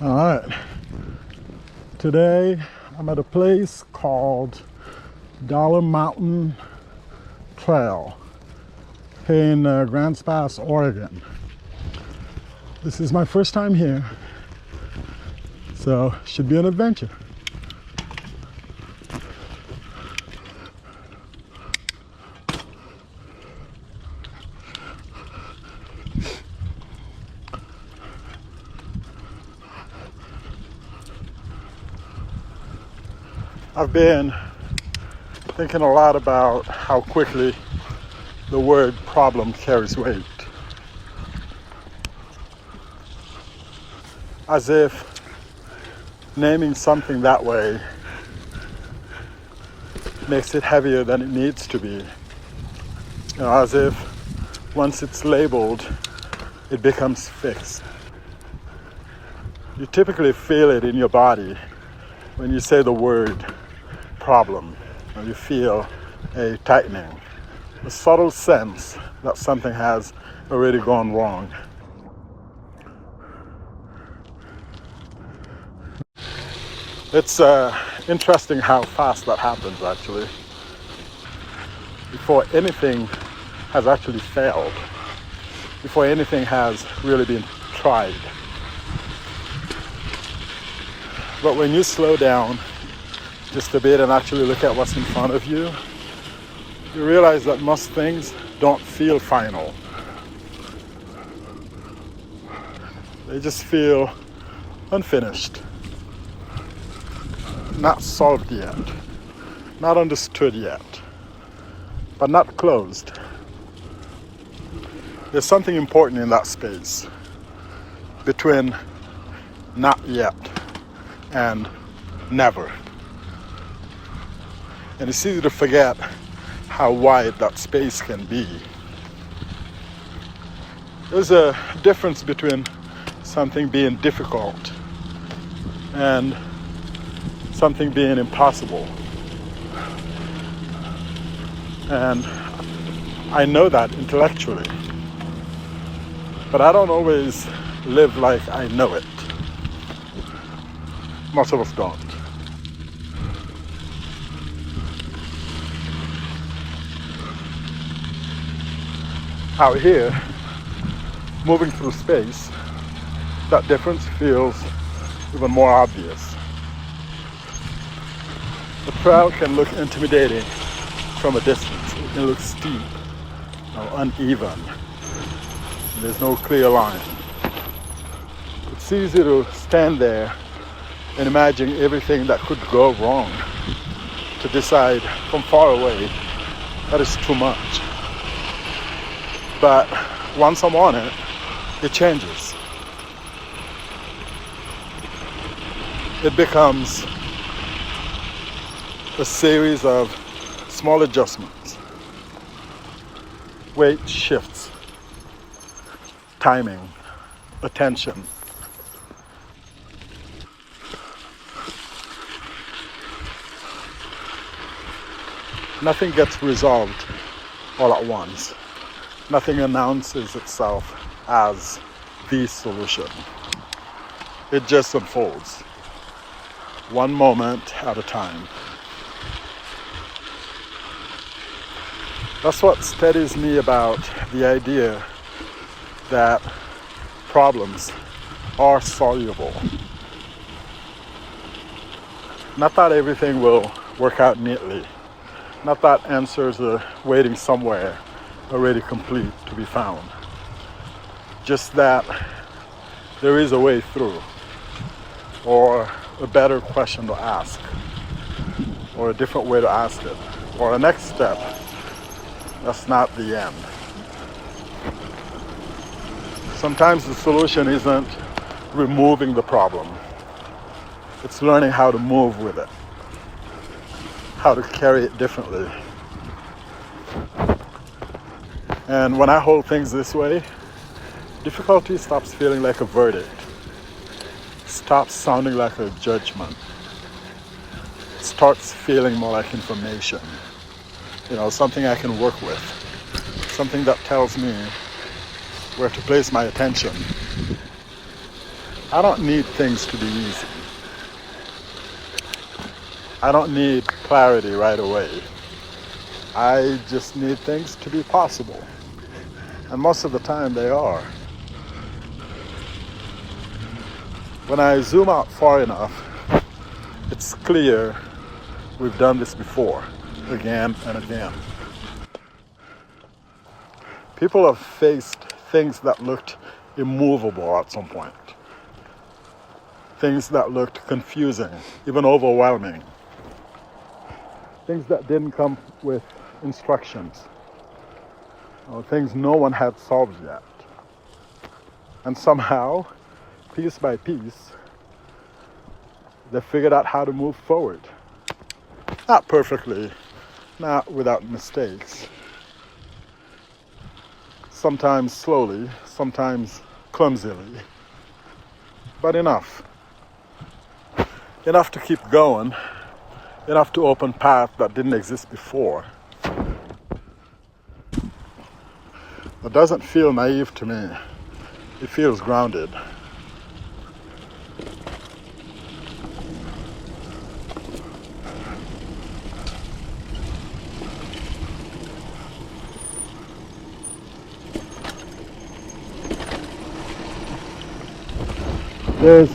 All right. Today I'm at a place called Dollar Mountain Trail in Grants Pass, Oregon. This is my first time here, so should be an adventure. I've been thinking a lot about how quickly the word problem carries weight. As if naming something that way makes it heavier than it needs to be. As if once it's labeled, it becomes fixed. You typically feel it in your body when you say the word problem, or you feel a tightening, a subtle sense that something has already gone wrong. It's interesting how fast that happens, actually. Before anything has actually failed, before anything has really been tried. But when you slow down just a bit and actually look at what's in front of you, you realize that most things don't feel final. They just feel unfinished, not solved yet, not understood yet, but not closed. There's something important in that space between not yet and never. And it's easy to forget how wide that space can be. There's a difference between something being difficult and something being impossible. And I know that intellectually, but I don't always live like I know it. Most of us don't. Out here, moving through space, that difference feels even more obvious. The trail can look intimidating from a distance. It can look steep or uneven. There's no clear line. It's easy to stand there and imagine everything that could go wrong, to decide from far away that is too much. But once I'm on it, it changes. It becomes a series of small adjustments. Weight shifts, timing, attention. Nothing gets resolved all at once. Nothing announces itself as the solution. It just unfolds, one moment at a time. That's what steadies me about the idea that problems are soluble. Not that everything will work out neatly. Not that answers are waiting somewhere already complete to be found. Just that there is a way through, or a better question to ask, or a different way to ask it, or a next step. That's not the end. Sometimes the solution isn't removing the problem. It's learning how to move with it, how to carry it differently. And when I hold things this way, difficulty stops feeling like a verdict. It stops sounding like a judgment. It starts feeling more like information. Something I can work with. Something that tells me where to place my attention. I don't need things to be easy. I don't need clarity right away. I just need things to be possible. And most of the time they are. When I zoom out far enough, it's clear we've done this before, again and again. People have faced things that looked immovable at some point. Things that looked confusing, even overwhelming. Things that didn't come with instructions. Or things no one had solved yet. And somehow, piece by piece, they figured out how to move forward. Not perfectly, not without mistakes. Sometimes slowly, sometimes clumsily. But enough. Enough to keep going. Enough to open paths that didn't exist before. It doesn't feel naive to me. It feels grounded. There's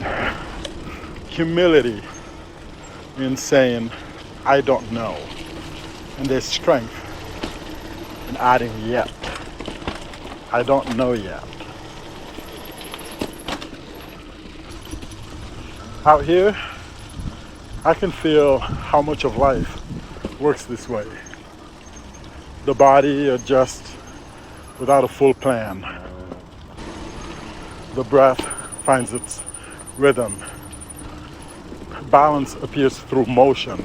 humility in saying, I don't know. And there's strength in adding yet. I don't know yet. Out here, I can feel how much of life works this way. The body adjusts without a full plan. The breath finds its rhythm. Balance appears through motion,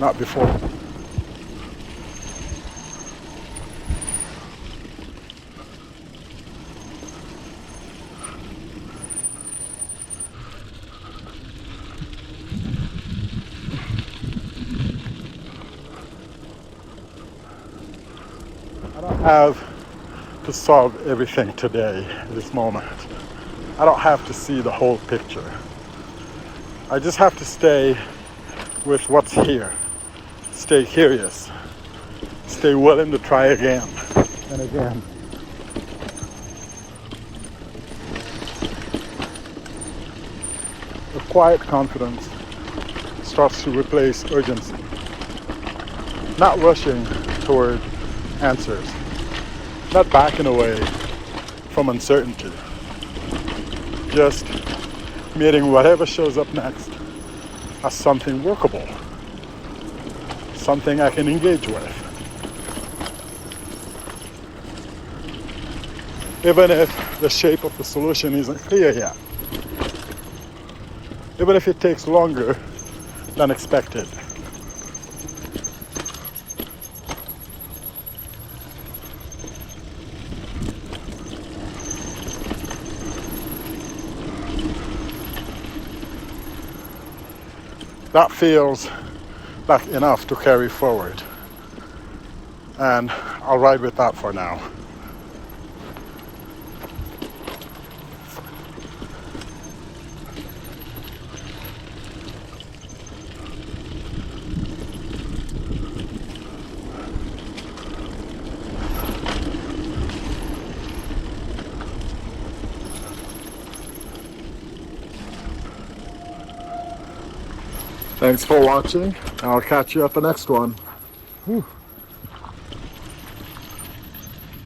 not before. I don't have to solve everything today, this moment. I don't have to see the whole picture. I just have to stay with what's here. Stay curious. Stay willing to try again and again. A quiet confidence starts to replace urgency. Not rushing toward answers. Not backing away from uncertainty. Just meeting whatever shows up next as something workable. Something I can engage with. Even if the shape of the solution isn't clear yet. Even if it takes longer than expected. That feels like enough to carry forward. And I'll ride with that for now. Thanks for watching. I'll catch you at the next one. Whew.